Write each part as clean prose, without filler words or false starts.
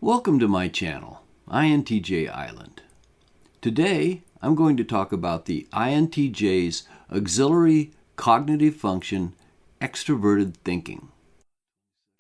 Welcome to my channel, INTJ Island. Today, I'm going to talk about the INTJ's auxiliary cognitive function, extroverted thinking.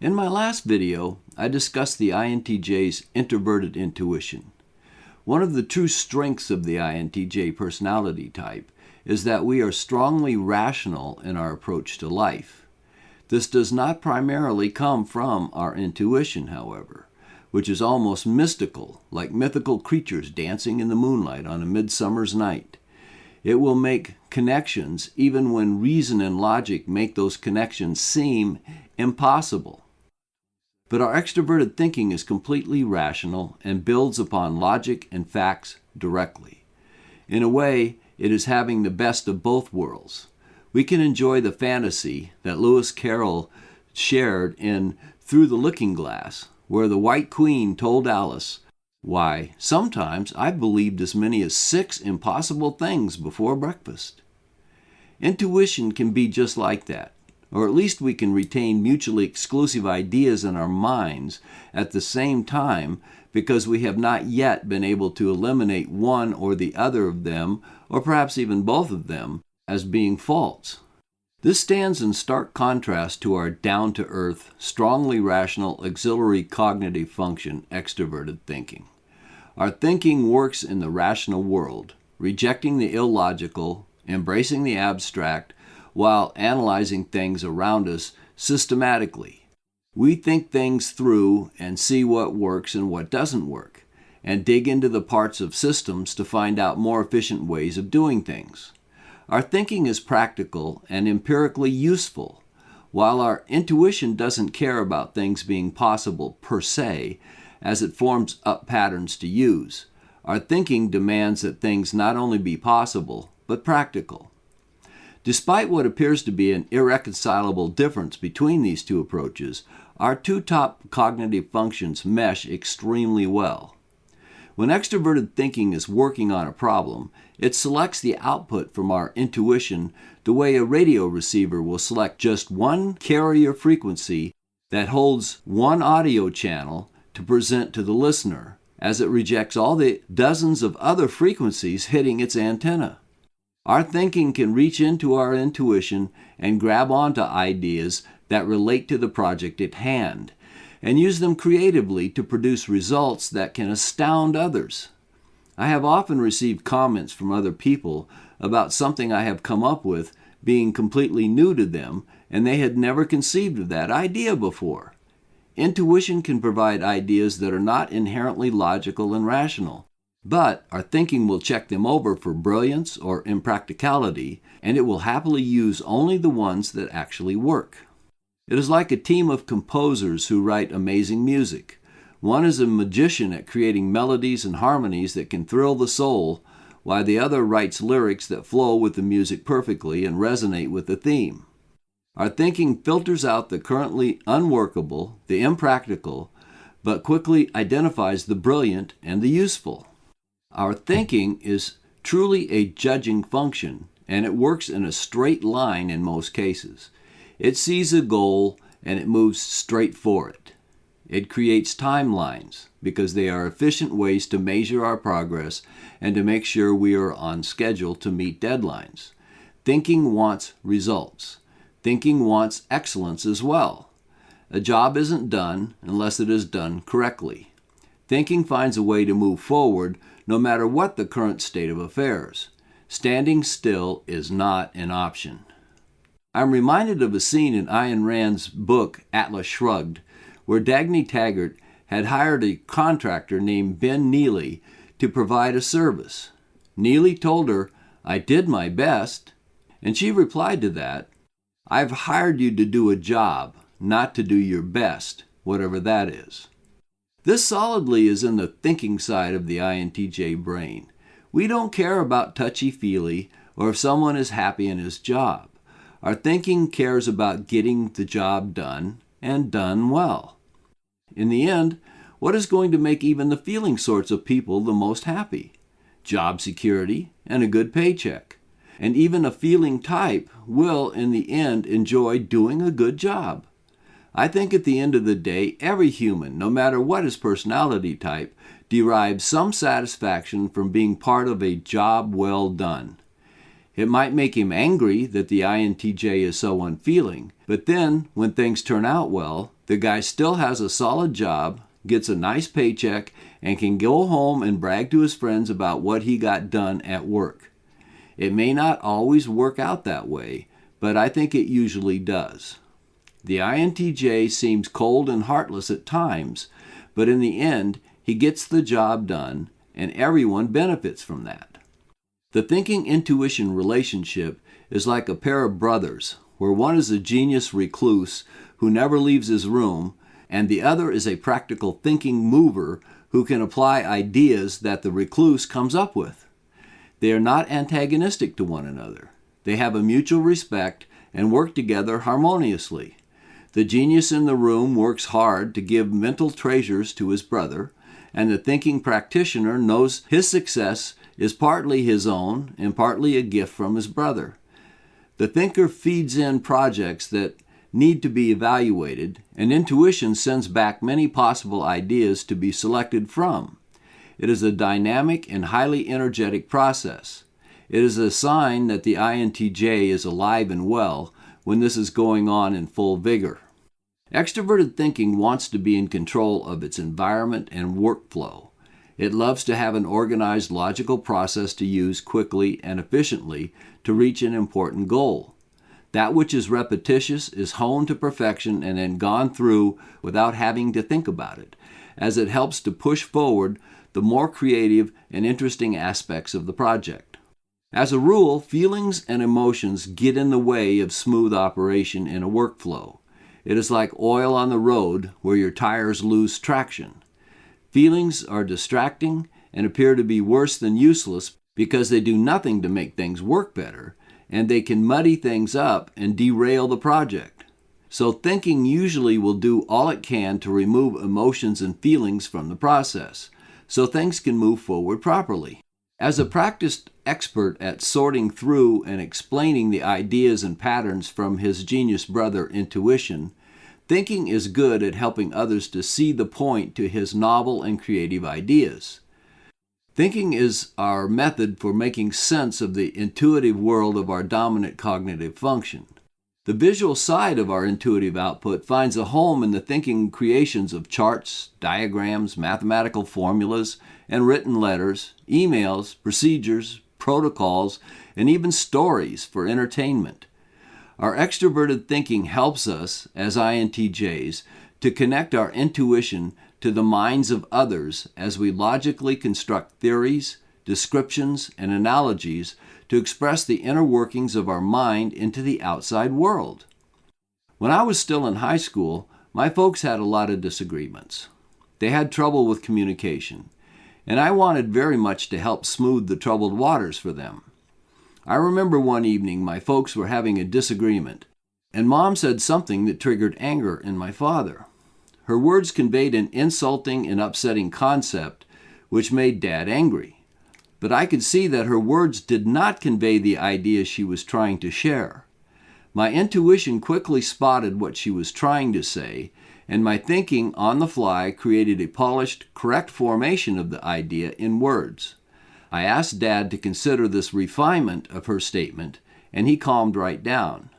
In my last video, I discussed the INTJ's introverted intuition. One of the true strengths of the INTJ personality type is that we are strongly rational in our approach to life. This does not primarily come from our intuition, however, which is almost mystical, like mythical creatures dancing in the moonlight on a midsummer's night. It will make connections even when reason and logic make those connections seem impossible. But our extroverted thinking is completely rational and builds upon logic and facts directly. In a way, it is having the best of both worlds. We can enjoy the fantasy that Lewis Carroll shared in Through the Looking Glass, where the White Queen told Alice, "Why, sometimes I've believed as many as 6 impossible things before breakfast." Intuition can be just like that, or at least we can retain mutually exclusive ideas in our minds at the same time because we have not yet been able to eliminate one or the other of them, or perhaps even both of them, as being false. This stands in stark contrast to our down-to-earth, strongly rational auxiliary cognitive function, extroverted thinking. Our thinking works in the rational world, rejecting the illogical, embracing the abstract, while analyzing things around us systematically. We think things through and see what works and what doesn't work, and dig into the parts of systems to find out more efficient ways of doing things. Our thinking is practical and empirically useful. While our intuition doesn't care about things being possible per se, as it forms up patterns to use, our thinking demands that things not only be possible, but practical. Despite what appears to be an irreconcilable difference between these two approaches, our two top cognitive functions mesh extremely well. When extroverted thinking is working on a problem, it selects the output from our intuition the way a radio receiver will select just one carrier frequency that holds one audio channel to present to the listener, as it rejects all the dozens of other frequencies hitting its antenna. Our thinking can reach into our intuition and grab onto ideas that relate to the project at hand, and use them creatively to produce results that can astound others. I have often received comments from other people about something I have come up with being completely new to them, and they had never conceived of that idea before. Intuition can provide ideas that are not inherently logical and rational, but our thinking will check them over for brilliance or impracticality, and it will happily use only the ones that actually work. It is like a team of composers who write amazing music. One is a magician at creating melodies and harmonies that can thrill the soul, while the other writes lyrics that flow with the music perfectly and resonate with the theme. Our thinking filters out the currently unworkable, the impractical, but quickly identifies the brilliant and the useful. Our thinking is truly a judging function, and it works in a straight line in most cases. It sees a goal and it moves straight for it. It creates timelines because they are efficient ways to measure our progress and to make sure we are on schedule to meet deadlines. Thinking wants results. Thinking wants excellence as well. A job isn't done unless it is done correctly. Thinking finds a way to move forward no matter what the current state of affairs. Standing still is not an option. I'm reminded of a scene in Ayn Rand's book, Atlas Shrugged, where Dagny Taggart had hired a contractor named Ben Neely to provide a service. Neely told her, "I did my best," and she replied to that, "I've hired you to do a job, not to do your best, whatever that is." This solidly is in the thinking side of the INTJ brain. We don't care about touchy-feely or if someone is happy in his job. Our thinking cares about getting the job done and done well. In the end, what is going to make even the feeling sorts of people the most happy? Job security and a good paycheck. And even a feeling type will, in the end, enjoy doing a good job. I think at the end of the day, every human, no matter what his personality type, derives some satisfaction from being part of a job well done. It might make him angry that the INTJ is so unfeeling, but then, when things turn out well, the guy still has a solid job, gets a nice paycheck, and can go home and brag to his friends about what he got done at work. It may not always work out that way, but I think it usually does. The INTJ seems cold and heartless at times, but in the end, he gets the job done, and everyone benefits from that. The thinking-intuition relationship is like a pair of brothers, where one is a genius recluse who never leaves his room, and the other is a practical thinking mover who can apply ideas that the recluse comes up with. They are not antagonistic to one another. They have a mutual respect and work together harmoniously. The genius in the room works hard to give mental treasures to his brother, and the thinking practitioner knows his success is partly his own and partly a gift from his brother. The thinker feeds in projects that need to be evaluated, and intuition sends back many possible ideas to be selected from. It is a dynamic and highly energetic process. It is a sign that the INTJ is alive and well when this is going on in full vigor. Extroverted thinking wants to be in control of its environment and workflow. It loves to have an organized, logical process to use quickly and efficiently to reach an important goal. That which is repetitious is honed to perfection and then gone through without having to think about it, as it helps to push forward the more creative and interesting aspects of the project. As a rule, feelings and emotions get in the way of smooth operation in a workflow. It is like oil on the road where your tires lose traction. Feelings are distracting and appear to be worse than useless because they do nothing to make things work better, and they can muddy things up and derail the project. So thinking usually will do all it can to remove emotions and feelings from the process, so things can move forward properly. As a practiced expert at sorting through and explaining the ideas and patterns from his genius brother intuition, thinking is good at helping others to see the point to his novel and creative ideas. Thinking is our method for making sense of the intuitive world of our dominant cognitive function. The visual side of our intuitive output finds a home in the thinking creations of charts, diagrams, mathematical formulas, and written letters, emails, procedures, protocols, and even stories for entertainment. Our extroverted thinking helps us, as INTJs, to connect our intuition to the minds of others as we logically construct theories, descriptions, and analogies to express the inner workings of our mind into the outside world. When I was still in high school, my folks had a lot of disagreements. They had trouble with communication, and I wanted very much to help smooth the troubled waters for them. I remember one evening my folks were having a disagreement, and Mom said something that triggered anger in my father. Her words conveyed an insulting and upsetting concept which made Dad angry. But I could see that her words did not convey the idea she was trying to share. My intuition quickly spotted what she was trying to say, and my thinking on the fly created a polished, correct formation of the idea in words. I asked Dad to consider this refinement of her statement, and he calmed right down.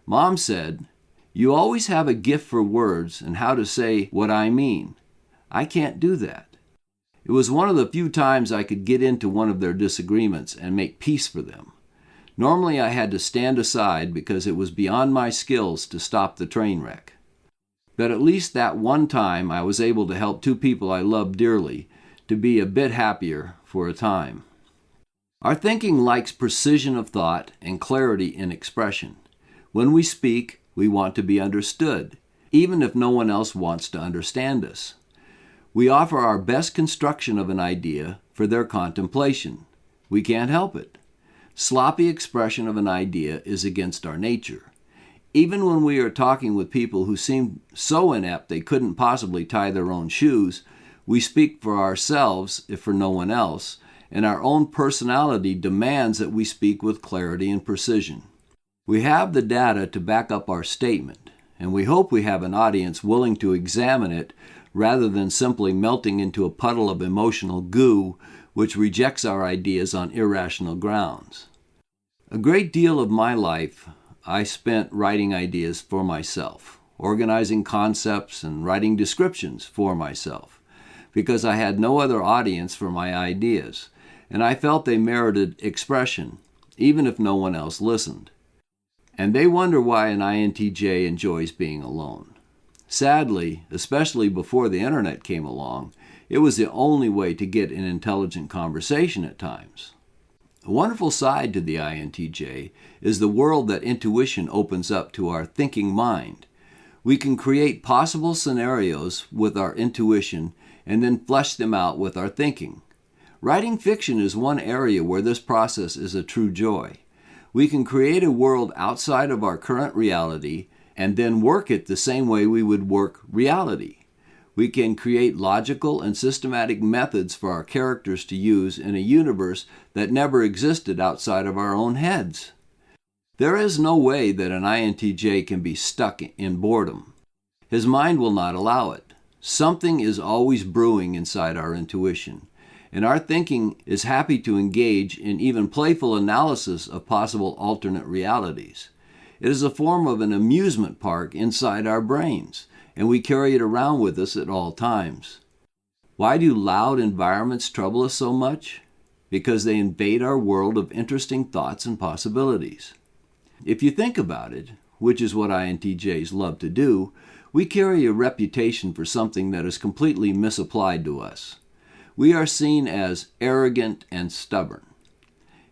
Mom said, "You always have a gift for words and how to say what I mean. I can't do that." It was one of the few times I could get into one of their disagreements and make peace for them. Normally I had to stand aside because it was beyond my skills to stop the train wreck. But at least that one time I was able to help two people I loved dearly to be a bit happier for a time. Our thinking likes precision of thought and clarity in expression. When we speak, we want to be understood, even if no one else wants to understand us. We offer our best construction of an idea for their contemplation. We can't help it. Sloppy expression of an idea is against our nature. Even when we are talking with people who seem so inept they couldn't possibly tie their own shoes, we speak for ourselves, if for no one else, and our own personality demands that we speak with clarity and precision. We have the data to back up our statement, and we hope we have an audience willing to examine it rather than simply melting into a puddle of emotional goo which rejects our ideas on irrational grounds. A great deal of my life I spent writing ideas for myself, organizing concepts and writing descriptions for myself, because I had no other audience for my ideas, and I felt they merited expression, even if no one else listened. And they wonder why an INTJ enjoys being alone. Sadly, especially before the internet came along, it was the only way to get an intelligent conversation at times. A wonderful side to the INTJ is the world that intuition opens up to our thinking mind. We can create possible scenarios with our intuition and then flesh them out with our thinking. Writing fiction is one area where this process is a true joy. We can create a world outside of our current reality and then work it the same way we would work reality. We can create logical and systematic methods for our characters to use in a universe that never existed outside of our own heads. There is no way that an INTJ can be stuck in boredom. His mind will not allow it. Something is always brewing inside our intuition, and our thinking is happy to engage in even playful analysis of possible alternate realities. It is a form of an amusement park inside our brains, and we carry it around with us at all times. Why do loud environments trouble us so much? Because they invade our world of interesting thoughts and possibilities. If you think about it, which is what INTJs love to do, we carry a reputation for something that is completely misapplied to us. We are seen as arrogant and stubborn.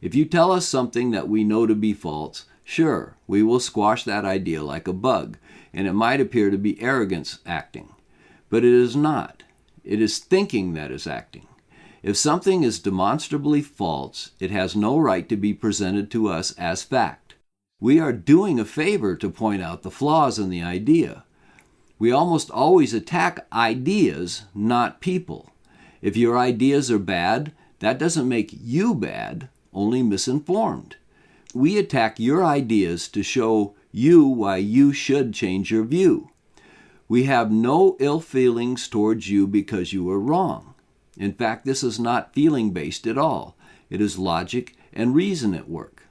If you tell us something that we know to be false, sure, we will squash that idea like a bug, and it might appear to be arrogance acting. But it is not. It is thinking that is acting. If something is demonstrably false, it has no right to be presented to us as fact. We are doing a favor to point out the flaws in the idea. We almost always attack ideas, not people. If your ideas are bad, that doesn't make you bad, only misinformed. We attack your ideas to show you why you should change your view. We have no ill feelings towards you because you are wrong. In fact, this is not feeling-based at all. It is logic and reason at work.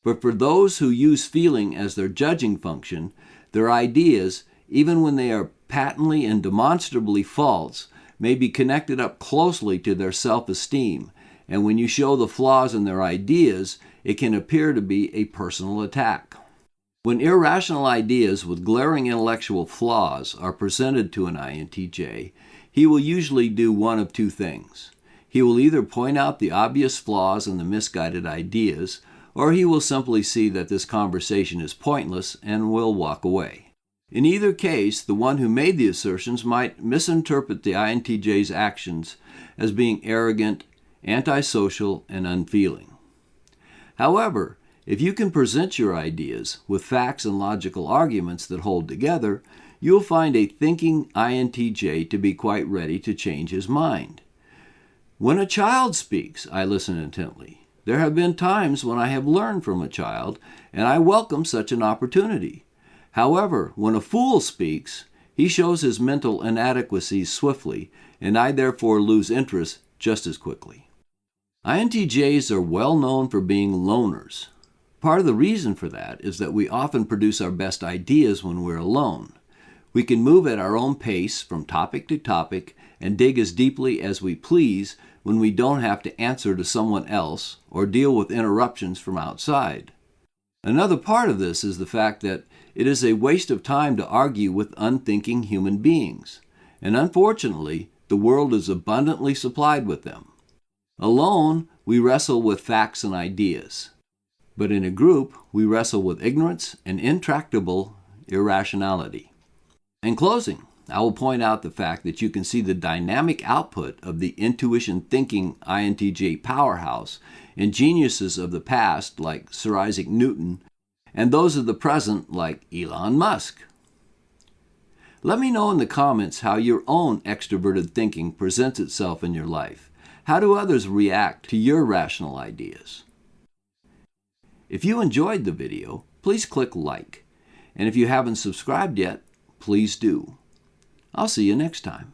But for those who use feeling as their judging function, their ideas, even when they are patently and demonstrably false, may be connected up closely to their self-esteem, and when you show the flaws in their ideas, it can appear to be a personal attack. When irrational ideas with glaring intellectual flaws are presented to an INTJ, he will usually do one of two things. He will either point out the obvious flaws in the misguided ideas, or he will simply see that this conversation is pointless and will walk away. In either case, the one who made the assertions might misinterpret the INTJ's actions as being arrogant, antisocial, and unfeeling. However, if you can present your ideas with facts and logical arguments that hold together, you'll find a thinking INTJ to be quite ready to change his mind. When a child speaks, I listen intently. There have been times when I have learned from a child, and I welcome such an opportunity. However, when a fool speaks, he shows his mental inadequacies swiftly, and I therefore lose interest just as quickly. INTJs are well known for being loners. Part of the reason for that is that we often produce our best ideas when we're alone. We can move at our own pace from topic to topic and dig as deeply as we please when we don't have to answer to someone else or deal with interruptions from outside. Another part of this is the fact that it is a waste of time to argue with unthinking human beings, and unfortunately, the world is abundantly supplied with them. Alone, we wrestle with facts and ideas, but in a group, we wrestle with ignorance and intractable irrationality. In closing, I will point out the fact that you can see the dynamic output of the intuition thinking INTJ powerhouse in geniuses of the past like Sir Isaac Newton and those of the present like Elon Musk. Let me know in the comments how your own extroverted thinking presents itself in your life. How do others react to your rational ideas? If you enjoyed the video, please click like. And if you haven't subscribed yet, please do. I'll see you next time.